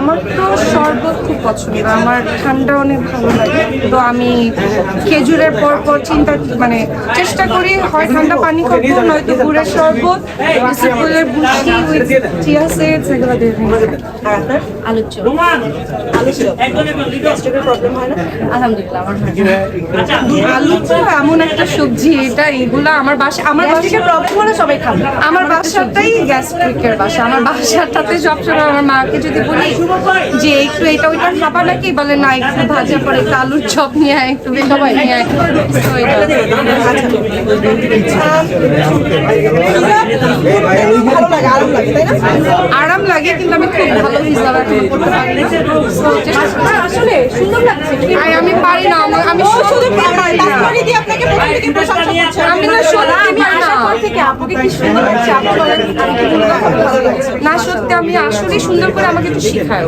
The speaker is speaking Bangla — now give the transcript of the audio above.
আমার তো শরবত খুব পছন্দ, আমার ঠান্ডা অনেক ভালো লাগে। তো আমি খেজুরের পর চিন্তা মানে চেষ্টা করি হয় ঠান্ডা পানি খাবো, নয়তো গুড়ের শরবত, ফুলের বুশি উইথ চিয়া সিডস এগুলো দিয়ে দিই। আলুর চপ। প্রবলেম হয় না? আলহামদুলিল্লাহ আমার আলু তো এমন একটা সবজি, এগুলা আমার বাসা প্রবলেম হলে সবাই খাবে। আমার বাসাটাই গ্যাস্ট্রিকের বাসা। আমার বাসাটাতে সবসময় আমার মাকে যদি বলি যে একটু এটা ওইটা খাবার নাকি, বলে না একটু ভাজা পরে একটু আলুর চপ নিয়ে আয়, একটু সবাই নিয়ে আয়। তো এটা আরাম লাগে, কিন্তু আমি খুব ভালো হিসাব এখন করতে পারি না। আসলে সুন্দর লাগছে। আমি পারি না, আমি শুধু আমি না সত্যি পারি না। থেকে আপুকে কি সুন্দর লাগছে, আপু বলেন না সত্যি আমি আসলে সুন্দর করে আমাকে একটু শিখায়।